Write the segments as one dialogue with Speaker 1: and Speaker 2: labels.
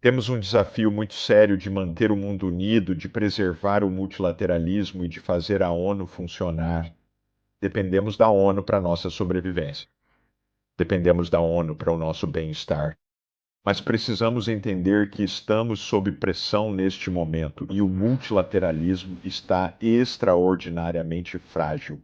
Speaker 1: Temos um desafio muito sério de manter o mundo unido, de preservar o multilateralismo e de fazer a ONU funcionar. Dependemos da ONU para a nossa sobrevivência. Dependemos da ONU para o nosso bem-estar. Mas precisamos entender que estamos sob pressão neste momento e o multilateralismo está extraordinariamente frágil.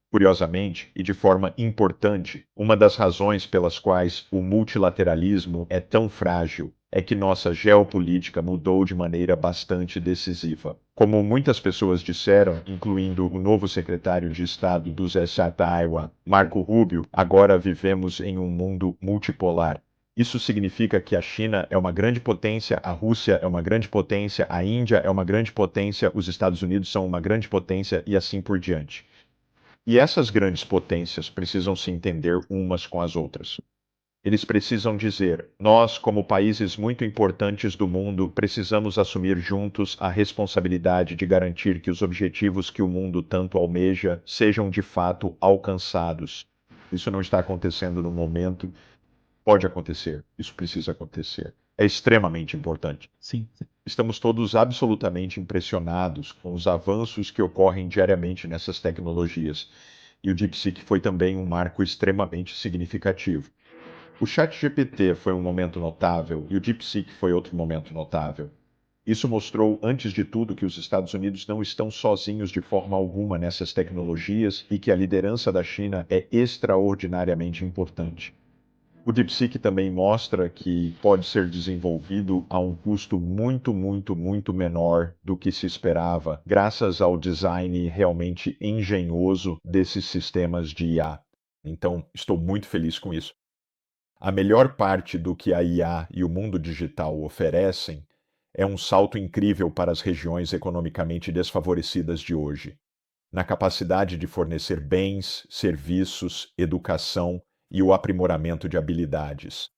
Speaker 1: Curiosamente, e de forma importante, uma das razões pelas quais o multilateralismo é tão frágil é que nossa geopolítica mudou de maneira bastante decisiva. Como muitas pessoas disseram, incluindo o novo secretário de Estado dos Taiwan, Marco Rubio, agora vivemos em um mundo multipolar. Isso significa que a China é uma grande potência, a Rússia é uma grande potência, a Índia é uma grande potência, os Estados Unidos são uma grande potência e assim por diante. E essas grandes potências precisam se entender umas com as outras. Eles precisam dizer: nós, como países muito importantes do mundo, precisamos assumir juntos a responsabilidade de garantir que os objetivos que o mundo tanto almeja sejam de fato alcançados. Isso não está acontecendo no momento, pode acontecer, isso precisa acontecer. É extremamente importante.
Speaker 2: Sim, sim.
Speaker 1: Estamos todos absolutamente impressionados com os avanços que ocorrem diariamente nessas tecnologias. E o DeepSeek foi também um marco extremamente significativo. O ChatGPT foi um momento notável e o DeepSeek foi outro momento notável. Isso mostrou, antes de tudo, que os Estados Unidos não estão sozinhos de forma alguma nessas tecnologias e que a liderança da China é extraordinariamente importante. O DeepSeek também mostra que pode ser desenvolvido a um custo muito menor do que se esperava, graças ao design realmente engenhoso desses sistemas de IA. Então, estou muito feliz com isso. A melhor parte do que a IA e o mundo digital oferecem é um salto incrível para as regiões economicamente desfavorecidas de hoje, na capacidade de fornecer bens, serviços, educação e o aprimoramento de habilidades.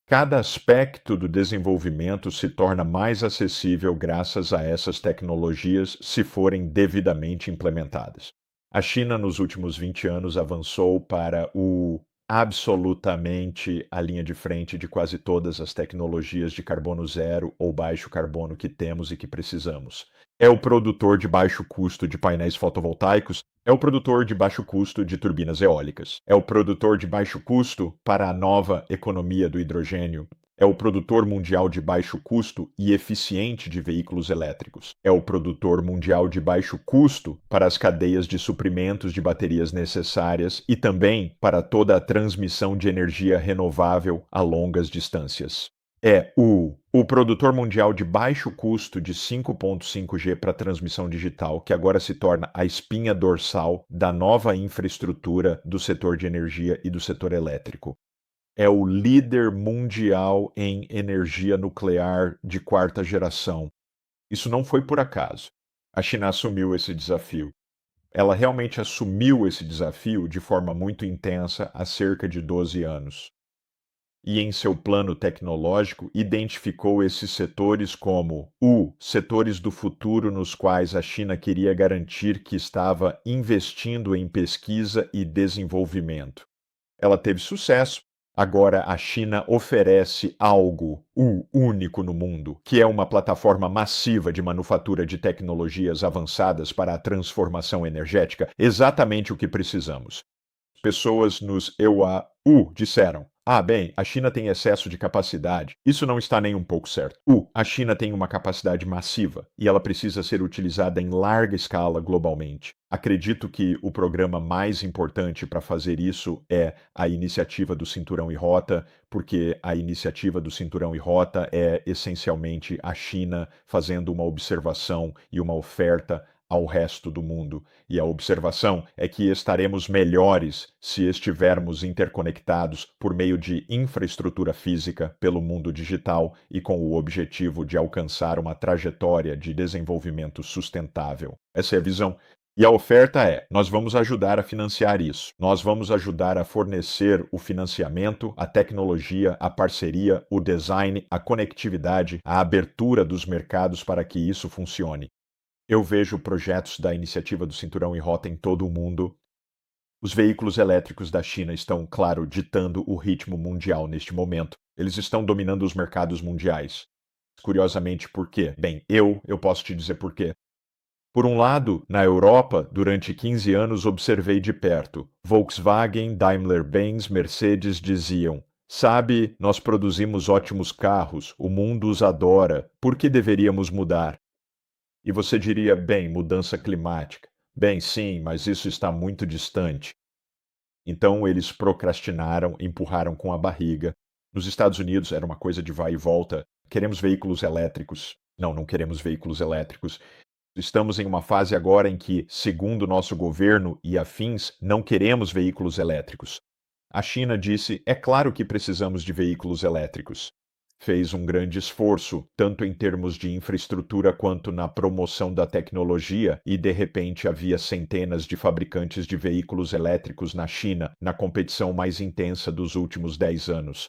Speaker 1: Cada aspecto do desenvolvimento se torna mais acessível graças a essas tecnologias se forem devidamente implementadas. A China, nos últimos 20 anos, avançou para o absolutamente a linha de frente de quase todas as tecnologias de carbono zero ou baixo carbono que temos e que precisamos. É o produtor de baixo custo de painéis fotovoltaicos, é o produtor de baixo custo de turbinas eólicas, é o produtor de baixo custo para a nova economia do hidrogênio, é o produtor mundial de baixo custo e eficiente de veículos elétricos. É o produtor mundial de baixo custo para as cadeias de suprimentos de baterias necessárias e também para toda a transmissão de energia renovável a longas distâncias. É o produtor mundial de baixo custo de 5.5G para transmissão digital, que agora se torna a espinha dorsal da nova infraestrutura do setor de energia e do setor elétrico. É o líder mundial em energia nuclear de quarta geração. Isso não foi por acaso. A China assumiu esse desafio. Ela realmente assumiu esse desafio de forma muito intensa há cerca de 12 anos. E em seu plano tecnológico identificou esses setores como setores do futuro nos quais a China queria garantir que estava investindo em pesquisa e desenvolvimento. Ela teve sucesso. Agora a China oferece algo, único no mundo, que é uma plataforma massiva de manufatura de tecnologias avançadas para a transformação energética, exatamente o que precisamos. Pessoas nos EUAU disseram: bem, a China tem excesso de capacidade. Isso não está nem um pouco certo. A China tem uma capacidade massiva e ela precisa ser utilizada em larga escala globalmente. Acredito que o programa mais importante para fazer isso é a iniciativa do Cinturão e Rota, porque a iniciativa do Cinturão e Rota é essencialmente a China fazendo uma observação e uma oferta ao resto do mundo. E a observação é que estaremos melhores se estivermos interconectados por meio de infraestrutura física pelo mundo digital e com o objetivo de alcançar uma trajetória de desenvolvimento sustentável. Essa é a visão. E a oferta é: nós vamos ajudar a financiar isso. Nós vamos ajudar a fornecer o financiamento, a tecnologia, a parceria, o design, a conectividade, a abertura dos mercados para que isso funcione. Eu vejo projetos da iniciativa do Cinturão e Rota em todo o mundo. Os veículos elétricos da China estão, claro, ditando o ritmo mundial neste momento. Eles estão dominando os mercados mundiais. Curiosamente, por quê? Bem, eu posso te dizer por quê. Por um lado, na Europa, durante 15 anos observei de perto. Volkswagen, Daimler-Benz, Mercedes diziam: sabe, nós produzimos ótimos carros, o mundo os adora, por que deveríamos mudar? E você diria, bem, mudança climática. Bem, sim, mas isso está muito distante. Então eles procrastinaram, empurraram com a barriga. Nos Estados Unidos era uma coisa de vai e volta. Queremos veículos elétricos. Não, não queremos veículos elétricos. Estamos em uma fase agora em que, segundo nosso governo e afins, não queremos veículos elétricos. A China disse: é claro que precisamos de veículos elétricos. Fez um grande esforço, tanto em termos de infraestrutura quanto na promoção da tecnologia, e de repente havia centenas de fabricantes de veículos elétricos na China, na competição mais intensa dos últimos 10 anos.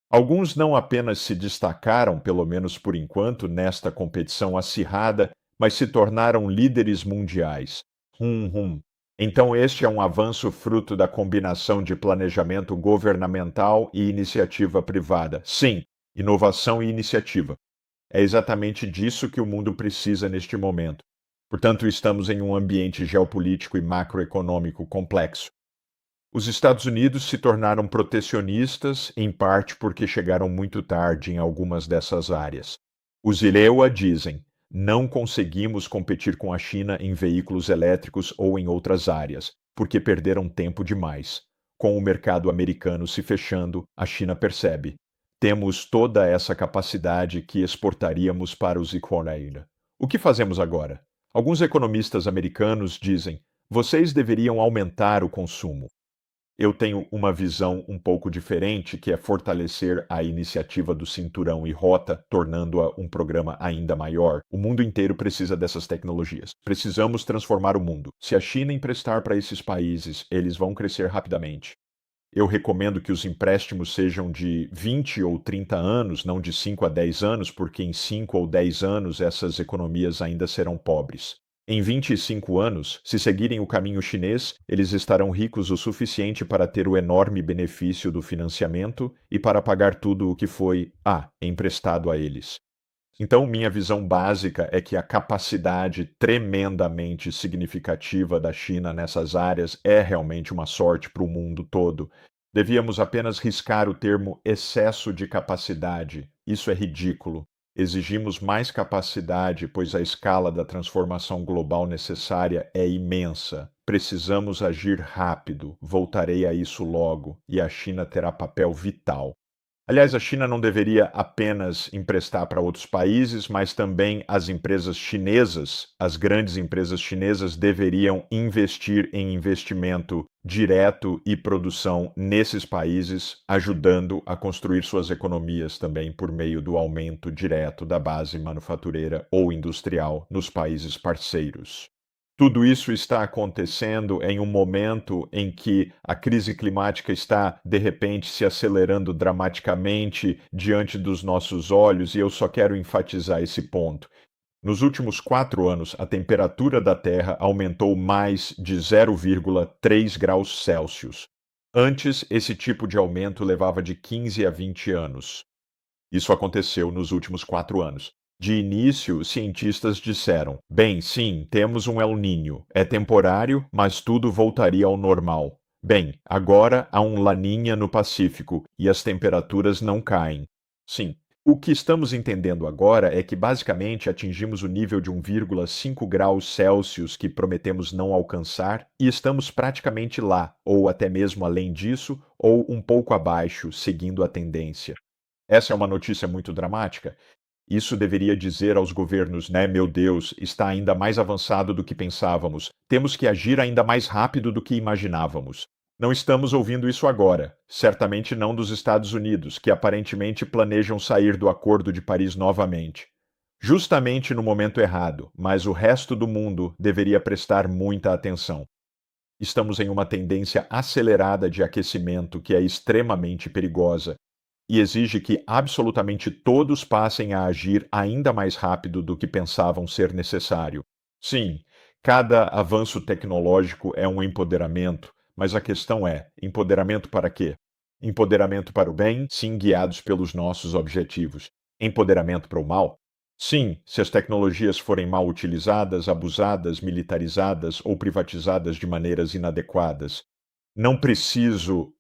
Speaker 1: Alguns não apenas se destacaram, pelo menos por enquanto, nesta competição acirrada, mas se tornaram líderes mundiais. Hum. Então, este é um avanço fruto da combinação de planejamento governamental e iniciativa privada. Sim, inovação e iniciativa. É exatamente disso que o mundo precisa neste momento. Portanto, estamos em um ambiente geopolítico e macroeconômico complexo. Os Estados Unidos se tornaram protecionistas, em parte porque chegaram muito tarde em algumas dessas áreas. Os ILEWA dizem: não conseguimos competir com a China em veículos elétricos ou em outras áreas, porque perderam tempo demais. Com o mercado americano se fechando, a China percebe: temos toda essa capacidade que exportaríamos para os Icoraíra. O que fazemos agora? Alguns economistas americanos dizem: vocês deveriam aumentar o consumo. Eu tenho uma visão um pouco diferente, que é fortalecer a iniciativa do Cinturão e Rota, tornando-a um programa ainda maior. O mundo inteiro precisa dessas tecnologias. Precisamos transformar o mundo. Se a China emprestar para esses países, eles vão crescer rapidamente. Eu recomendo que os empréstimos sejam de 20 ou 30 anos, não de 5 a 10 anos, porque em 5 ou 10 anos essas economias ainda serão pobres. Em 25 anos, se seguirem o caminho chinês, eles estarão ricos o suficiente para ter o enorme benefício do financiamento e para pagar tudo o que foi emprestado a eles. Então, minha visão básica é que a capacidade tremendamente significativa da China nessas áreas é realmente uma sorte para o mundo todo. Devíamos apenas riscar o termo excesso de capacidade. Isso é ridículo. Exigimos mais capacidade, pois a escala da transformação global necessária é imensa. Precisamos agir rápido. Voltarei a isso logo, e a China terá papel vital. Aliás, a China não deveria apenas emprestar para outros países, mas também as empresas chinesas, as grandes empresas chinesas, deveriam investir em investimento direto e produção nesses países, ajudando a construir suas economias também por meio do aumento direto da base manufatureira ou industrial nos países parceiros. Tudo isso está acontecendo em um momento em que a crise climática está, de repente, se acelerando dramaticamente diante dos nossos olhos, e eu só quero enfatizar esse ponto. Nos últimos 4 anos, a temperatura da Terra aumentou mais de 0,3 graus Celsius. Antes, esse tipo de aumento levava de 15 a 20 anos. Isso aconteceu nos últimos 4 anos. De início, cientistas disseram: bem, sim, temos um El Niño. É temporário, mas tudo voltaria ao normal. Bem, agora há um Laninha no Pacífico e as temperaturas não caem. Sim. O que estamos entendendo agora é que basicamente atingimos o nível de 1,5 graus Celsius que prometemos não alcançar e estamos praticamente lá, ou até mesmo além disso, ou um pouco abaixo, seguindo a tendência. Essa é uma notícia muito dramática. Isso deveria dizer aos governos, né, meu Deus, está ainda mais avançado do que pensávamos. Temos que agir ainda mais rápido do que imaginávamos. Não estamos ouvindo isso agora. Certamente não dos Estados Unidos, que aparentemente planejam sair do Acordo de Paris novamente. Justamente no momento errado, mas o resto do mundo deveria prestar muita atenção. Estamos em uma tendência acelerada de aquecimento que é extremamente perigosa e exige que absolutamente todos passem a agir ainda mais rápido do que pensavam ser necessário. Sim, cada avanço tecnológico é um empoderamento, mas a questão é: empoderamento para quê? Empoderamento para o bem, sim, guiados pelos nossos objetivos. Empoderamento para o mal? Sim, se as tecnologias forem mal utilizadas, abusadas, militarizadas ou privatizadas de maneiras inadequadas. Não preciso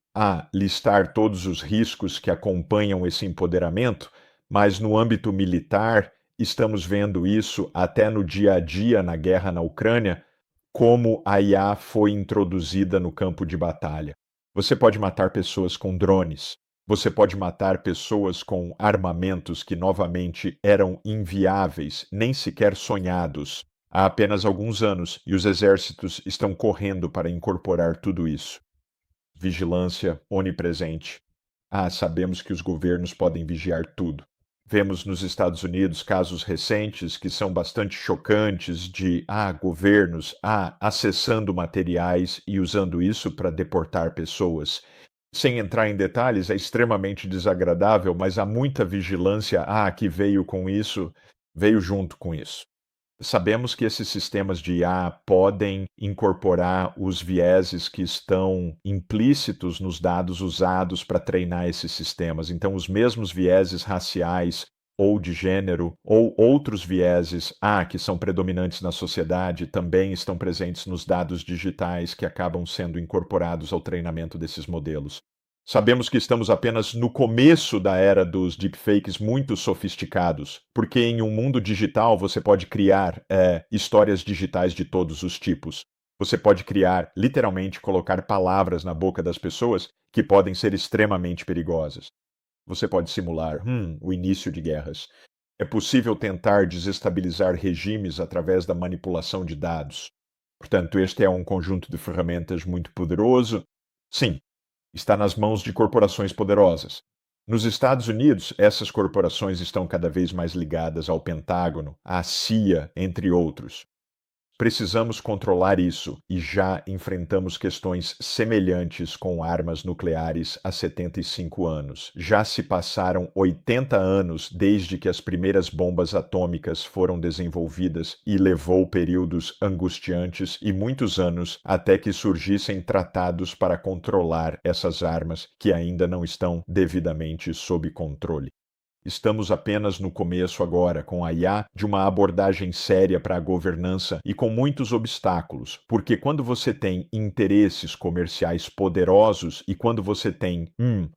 Speaker 1: listar todos os riscos que acompanham esse empoderamento, mas no âmbito militar, estamos vendo isso até no dia a dia na guerra na Ucrânia, como a IA foi introduzida no campo de batalha. Você pode matar pessoas com drones, você pode matar pessoas com armamentos que novamente eram inviáveis, nem sequer sonhados, há apenas alguns anos, e os exércitos estão correndo para incorporar tudo isso. Vigilância onipresente. Sabemos que os governos podem vigiar tudo. Vemos nos Estados Unidos casos recentes que são bastante chocantes de governos acessando materiais e usando isso para deportar pessoas. Sem entrar em detalhes, é extremamente desagradável, mas há muita vigilância que veio com isso, veio junto com isso. Sabemos que esses sistemas de IA podem incorporar os vieses que estão implícitos nos dados usados para treinar esses sistemas. Então, os mesmos vieses raciais ou de gênero, ou outros vieses que são predominantes na sociedade, também estão presentes nos dados digitais que acabam sendo incorporados ao treinamento desses modelos. Sabemos que estamos apenas no começo da era dos deepfakes muito sofisticados, porque em um mundo digital você pode criar histórias digitais de todos os tipos. Você pode criar, literalmente, colocar palavras na boca das pessoas que podem ser extremamente perigosas. Você pode simular o início de guerras. É possível tentar desestabilizar regimes através da manipulação de dados. Portanto, este é um conjunto de ferramentas muito poderoso. Sim, está nas mãos de corporações poderosas. Nos Estados Unidos, essas corporações estão cada vez mais ligadas ao Pentágono, à CIA, entre outros. Precisamos controlar isso e já enfrentamos questões semelhantes com armas nucleares há 75 anos. Já se passaram 80 anos desde que as primeiras bombas atômicas foram desenvolvidas e levou períodos angustiantes e muitos anos até que surgissem tratados para controlar essas armas que ainda não estão devidamente sob controle. Estamos apenas no começo agora, com a IA, de uma abordagem séria para a governança e com muitos obstáculos, porque quando você tem interesses comerciais poderosos e quando você tem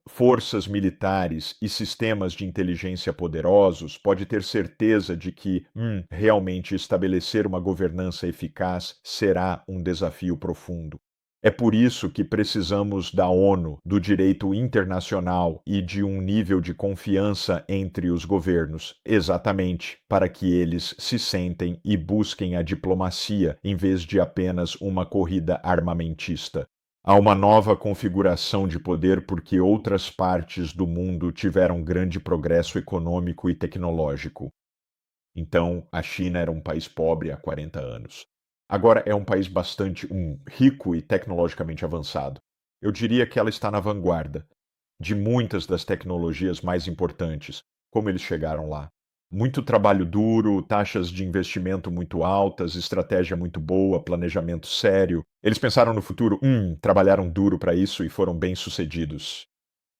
Speaker 1: forças militares e sistemas de inteligência poderosos, pode ter certeza de que realmente estabelecer uma governança eficaz será um desafio profundo. É por isso que precisamos da ONU, do direito internacional e de um nível de confiança entre os governos, exatamente para que eles se sentem e busquem a diplomacia em vez de apenas uma corrida armamentista. Há uma nova configuração de poder porque outras partes do mundo tiveram grande progresso econômico e tecnológico. Então, a China era um país pobre há 40 anos. Agora é um país bastante rico e tecnologicamente avançado. Eu diria que ela está na vanguarda de muitas das tecnologias mais importantes. Como eles chegaram lá? Muito trabalho duro, taxas de investimento muito altas, estratégia muito boa, planejamento sério. Eles pensaram no futuro, trabalharam duro para isso e foram bem-sucedidos.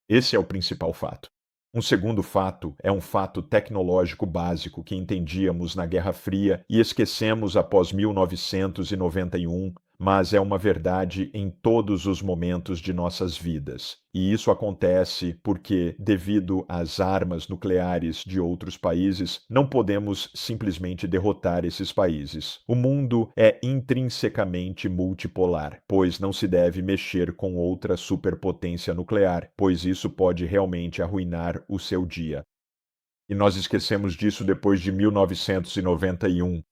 Speaker 1: Esse é o principal fato. Um segundo fato é um fato tecnológico básico que entendíamos na Guerra Fria e esquecemos após 1991, mas é uma verdade em todos os momentos de nossas vidas. E isso acontece porque, devido às armas nucleares de outros países, não podemos simplesmente derrotar esses países. O mundo é intrinsecamente multipolar, pois não se deve mexer com outra superpotência nuclear, pois isso pode realmente arruinar o seu dia. E nós esquecemos disso depois de 1991.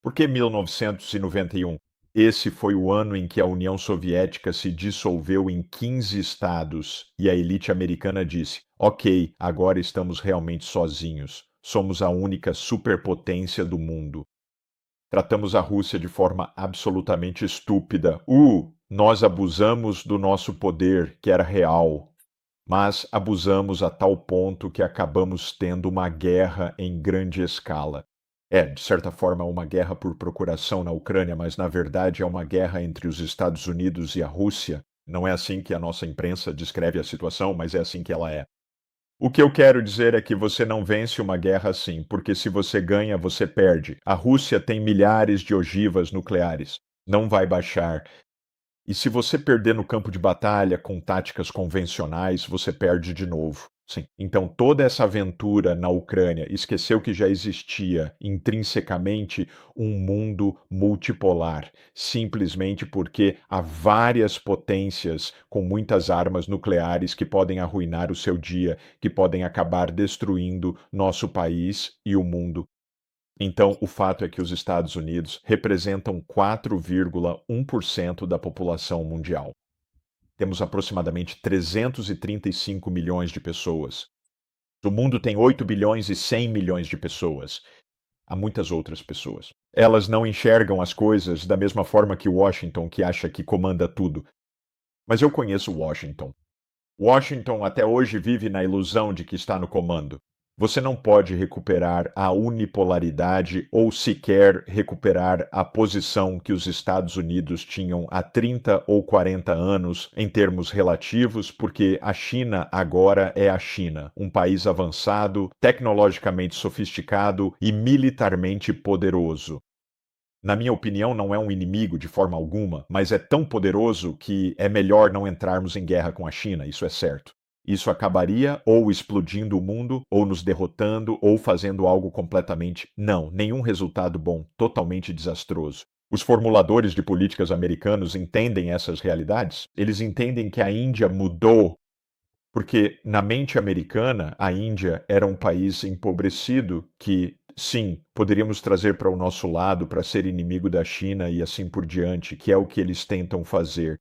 Speaker 1: Por que 1991? Esse foi o ano em que a União Soviética se dissolveu em 15 estados e a elite americana disse: Ok, agora estamos realmente sozinhos. Somos a única superpotência do mundo. Tratamos a Rússia de forma absolutamente estúpida. Nós abusamos do nosso poder, que era real. Mas abusamos a tal ponto que acabamos tendo uma guerra em grande escala. De certa forma, uma guerra por procuração na Ucrânia, mas na verdade é uma guerra entre os Estados Unidos e a Rússia. Não é assim que a nossa imprensa descreve a situação, mas é assim que ela é. O que eu quero dizer é que você não vence uma guerra assim, porque se você ganha, você perde. A Rússia tem milhares de ogivas nucleares. Não vai baixar. E se você perder no campo de batalha com táticas convencionais, você perde de novo. Sim. Então, toda essa aventura na Ucrânia esqueceu que já existia intrinsecamente um mundo multipolar, simplesmente porque há várias potências com muitas armas nucleares que podem arruinar o seu dia, que podem acabar destruindo nosso país e o mundo. Então, o fato é que os Estados Unidos representam 4,1% da população mundial. Temos aproximadamente 335 milhões de pessoas. O mundo tem 8 bilhões e 100 milhões de pessoas. Há muitas outras pessoas. Elas não enxergam as coisas da mesma forma que Washington, que acha que comanda tudo. Mas eu conheço Washington. Washington até hoje vive na ilusão de que está no comando. Você não pode recuperar a unipolaridade ou sequer recuperar a posição que os Estados Unidos tinham há 30 ou 40 anos em termos relativos, porque a China agora é a China, um país avançado, tecnologicamente sofisticado e militarmente poderoso. Na minha opinião, não é um inimigo de forma alguma, mas é tão poderoso que é melhor não entrarmos em guerra com a China, isso é certo. Isso acabaria ou explodindo o mundo, ou nos derrotando, ou fazendo algo completamente. Não, nenhum resultado bom, totalmente desastroso. Os formuladores de políticas americanos entendem essas realidades? Eles entendem que a Índia mudou porque, na mente americana, a Índia era um país empobrecido que, sim, poderíamos trazer para o nosso lado para ser inimigo da China e assim por diante, que é o que eles tentam fazer.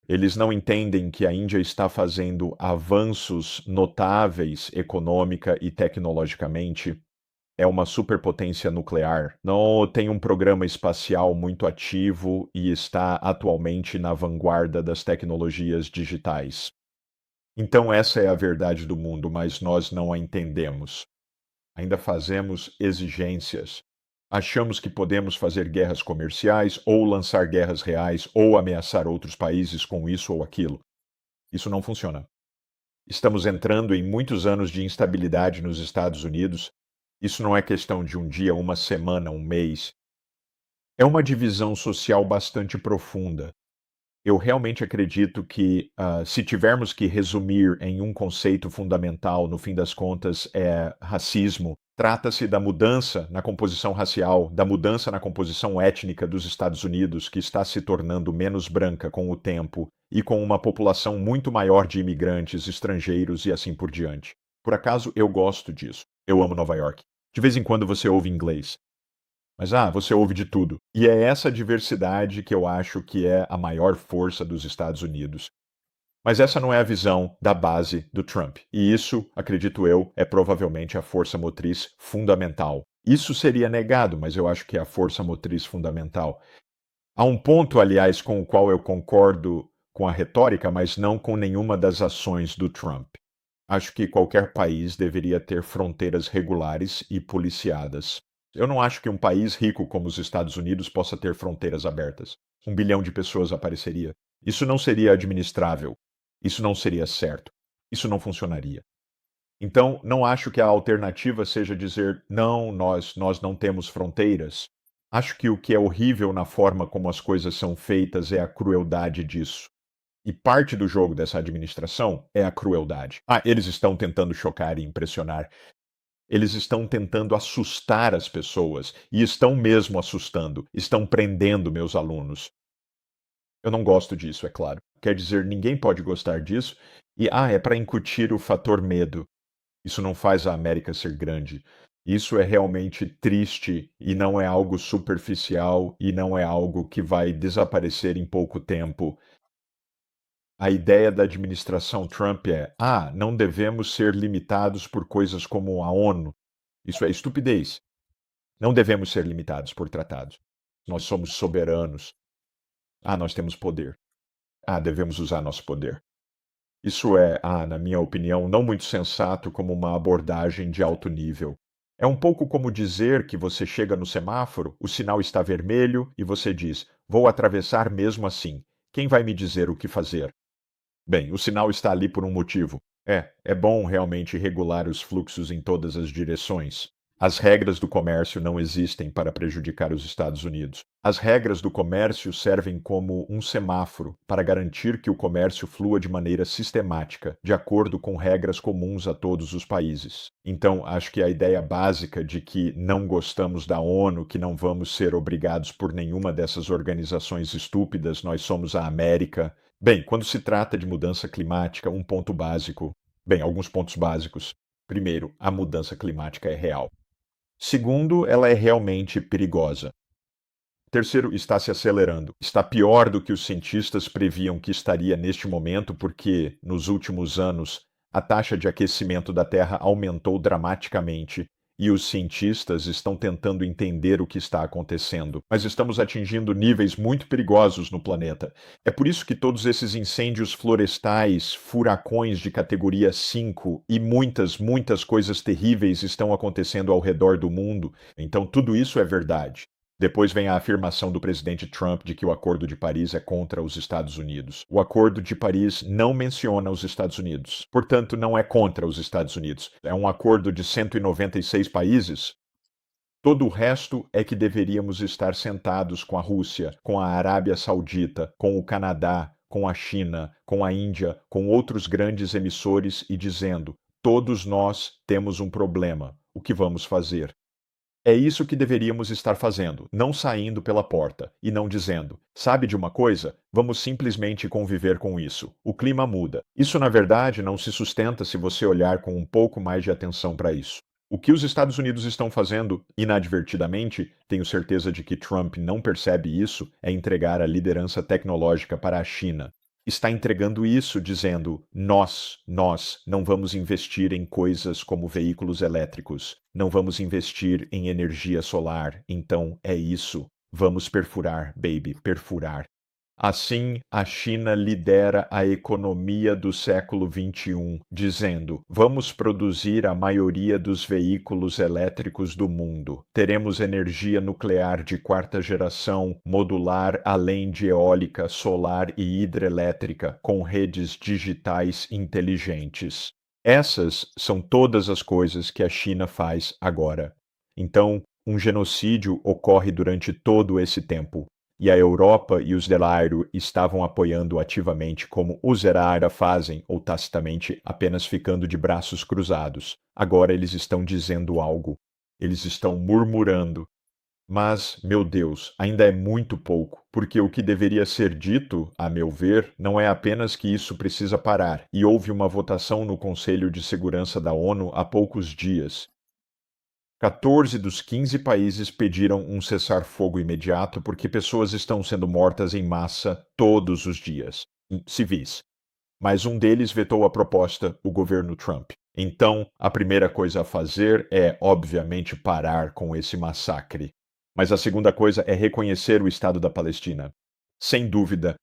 Speaker 1: Eles não entendem que a Índia está fazendo avanços notáveis econômica e tecnologicamente. É uma superpotência nuclear. Não tem um programa espacial muito ativo e está atualmente na vanguarda das tecnologias digitais. Então, essa é a verdade do mundo, mas nós não a entendemos. Ainda fazemos exigências. Achamos que podemos fazer guerras comerciais, ou lançar guerras reais, ou ameaçar outros países com isso ou aquilo. Isso não funciona. Estamos entrando em muitos anos de instabilidade nos Estados Unidos. Isso não é questão de um dia, uma semana, um mês. É uma divisão social bastante profunda. Eu realmente acredito que, se tivermos que resumir em um conceito fundamental, no fim das contas, é racismo. Trata-se da mudança na composição racial, da mudança na composição étnica dos Estados Unidos, que está se tornando menos branca com o tempo e com uma população muito maior de imigrantes, estrangeiros e assim por diante. Por acaso eu gosto disso. Eu amo Nova York. De vez em quando você ouve inglês. Mas você ouve de tudo. E é essa diversidade que eu acho que é a maior força dos Estados Unidos. Mas essa não é a visão da base do Trump. E isso, acredito eu, é provavelmente a força motriz fundamental. Isso seria negado, mas eu acho que é a força motriz fundamental. Há um ponto, aliás, com o qual eu concordo com a retórica, mas não com nenhuma das ações do Trump. Acho que qualquer país deveria ter fronteiras regulares e policiadas. Eu não acho que um país rico como os Estados Unidos possa ter fronteiras abertas. 1 bilhão de pessoas apareceria. Isso não seria administrável. Isso não seria certo. Isso não funcionaria. Então, não acho que a alternativa seja dizer não, nós não temos fronteiras. Acho que o que é horrível na forma como as coisas são feitas é a crueldade disso. E parte do jogo dessa administração é a crueldade. Eles estão tentando chocar e impressionar. Eles estão tentando assustar as pessoas. E estão mesmo assustando. Estão prendendo meus alunos. Eu não gosto disso, é claro. Quer dizer, ninguém pode gostar disso. E, é para incutir o fator medo. Isso não faz a América ser grande. Isso é realmente triste e não é algo superficial e não é algo que vai desaparecer em pouco tempo. A ideia da administração Trump é: não devemos ser limitados por coisas como a ONU. Isso é estupidez. Não devemos ser limitados por tratados. Nós somos soberanos. Nós temos poder. Devemos usar nosso poder. Isso é, na minha opinião, não muito sensato como uma abordagem de alto nível. É um pouco como dizer que você chega no semáforo, o sinal está vermelho e você diz: vou atravessar mesmo assim. Quem vai me dizer o que fazer? Bem, o sinal está ali por um motivo. É bom realmente regular os fluxos em todas as direções. As regras do comércio não existem para prejudicar os Estados Unidos. As regras do comércio servem como um semáforo para garantir que o comércio flua de maneira sistemática, de acordo com regras comuns a todos os países. Então, acho que a ideia básica de que não gostamos da ONU, que não vamos ser obrigados por nenhuma dessas organizações estúpidas, nós somos a América. Bem, quando se trata de mudança climática, um ponto básico. Bem, alguns pontos básicos. Primeiro, a mudança climática é real. Segundo, ela é realmente perigosa. Terceiro, está se acelerando. Está pior do que os cientistas previam que estaria neste momento, porque, nos últimos anos, a taxa de aquecimento da Terra aumentou dramaticamente e os cientistas estão tentando entender o que está acontecendo. Mas estamos atingindo níveis muito perigosos no planeta. É por isso que todos esses incêndios florestais, furacões de categoria 5 e muitas coisas terríveis estão acontecendo ao redor do mundo. Então, tudo isso é verdade. Depois vem a afirmação do presidente Trump de que o Acordo de Paris é contra os Estados Unidos. O Acordo de Paris não menciona os Estados Unidos, portanto, não é contra os Estados Unidos. É um acordo de 196 países. Todo o resto é que deveríamos estar sentados com a Rússia, com a Arábia Saudita, com o Canadá, com a China, com a Índia, com outros grandes emissores e dizendo: todos nós temos um problema. O que vamos fazer? É isso que deveríamos estar fazendo, não saindo pela porta e não dizendo: sabe de uma coisa? Vamos simplesmente conviver com isso. O clima muda. Isso, na verdade, não se sustenta se você olhar com um pouco mais de atenção para isso. O que os Estados Unidos estão fazendo, inadvertidamente, tenho certeza de que Trump não percebe isso, é entregar a liderança tecnológica para a China. Está entregando isso dizendo: nós não vamos investir em coisas como veículos elétricos, não vamos investir em energia solar, então é isso. Vamos perfurar, baby, perfurar. Assim, a China lidera a economia do século XXI, dizendo: vamos produzir a maioria dos veículos elétricos do mundo. Teremos energia nuclear de quarta geração, modular, além de eólica, solar e hidrelétrica, com redes digitais inteligentes. Essas são todas as coisas que a China faz agora. Então, um genocídio ocorre durante todo esse tempo. E a Europa e os Delairo estavam apoiando ativamente, como os Erara fazem, ou tacitamente apenas ficando de braços cruzados. Agora eles estão dizendo algo. Eles estão murmurando. Mas, meu Deus, ainda é muito pouco, porque o que deveria ser dito, a meu ver, não é apenas que isso precisa parar. E houve uma votação no Conselho de Segurança da ONU há poucos dias. 14 dos 15 países pediram um cessar-fogo imediato porque pessoas estão sendo mortas em massa todos os dias, civis. Mas um deles vetou a proposta, o governo Trump. Então, a primeira coisa a fazer é, obviamente, parar com esse massacre. Mas a segunda coisa é reconhecer o Estado da Palestina. Sem dúvida,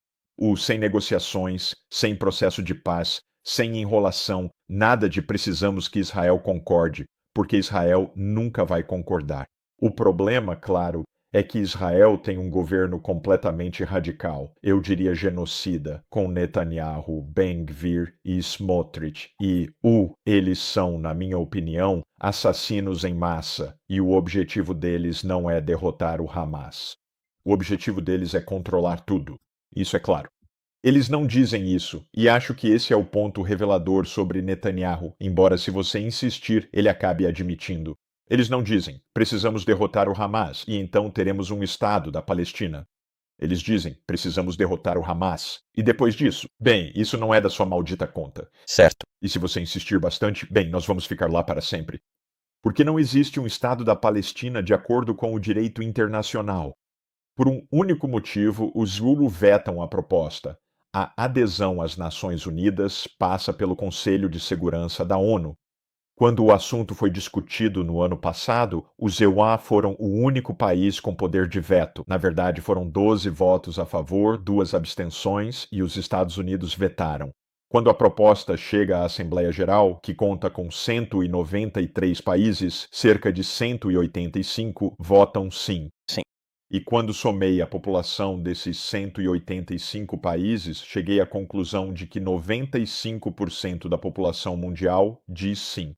Speaker 1: sem negociações, sem processo de paz, sem enrolação, nada de precisamos que Israel concorde, porque Israel nunca vai concordar. O problema, claro, é que Israel tem um governo completamente radical, eu diria genocida, com Netanyahu, Ben-Gvir e Smotrich. Eles são, na minha opinião, assassinos em massa, e o objetivo deles não é derrotar o Hamas. O objetivo deles é controlar tudo. Isso é claro. Eles não dizem isso, e acho que esse é o ponto revelador sobre Netanyahu, embora se você insistir, ele acabe admitindo. Eles não dizem: precisamos derrotar o Hamas e então teremos um Estado da Palestina. Eles dizem: precisamos derrotar o Hamas. E depois disso, bem, isso não é da sua maldita conta.
Speaker 2: Certo.
Speaker 1: E se você insistir bastante, bem, nós vamos ficar lá para sempre. Porque não existe um Estado da Palestina de acordo com o direito internacional. Por um único motivo, os Zulu vetam a proposta. A adesão às Nações Unidas passa pelo Conselho de Segurança da ONU. Quando o assunto foi discutido no ano passado, os EUA foram o único país com poder de veto. Na verdade, foram 12 votos a favor, 2 abstenções e os Estados Unidos vetaram. Quando a proposta chega à Assembleia Geral, que conta com 193 países, cerca de 185 votam sim.
Speaker 2: Sim.
Speaker 1: E quando somei a população desses 185 países, cheguei à conclusão de que 95% da população mundial diz sim.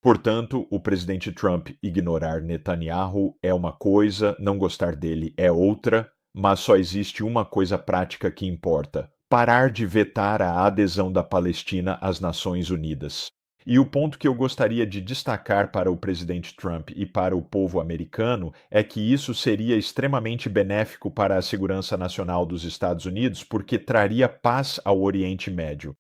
Speaker 1: Portanto, o presidente Trump ignorar Netanyahu é uma coisa, não gostar dele é outra, mas só existe uma coisa prática que importa: parar de vetar a adesão da Palestina às Nações Unidas. E o ponto que eu gostaria de destacar para o presidente Trump e para o povo americano é que isso seria extremamente benéfico para a segurança nacional dos Estados Unidos, porque traria paz ao Oriente Médio.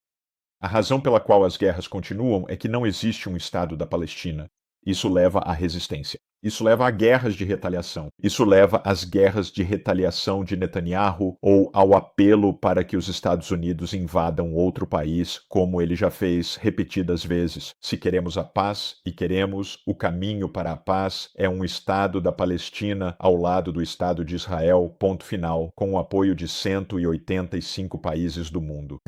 Speaker 1: A razão pela qual as guerras continuam é que não existe um Estado da Palestina. Isso leva à resistência. Isso leva a guerras de retaliação. Isso leva às guerras de retaliação de Netanyahu ou ao apelo para que os Estados Unidos invadam outro país, como ele já fez repetidas vezes. Se queremos a paz e queremos o caminho para a paz, é um Estado da Palestina ao lado do Estado de Israel, ponto final, com o apoio de 185 países do mundo.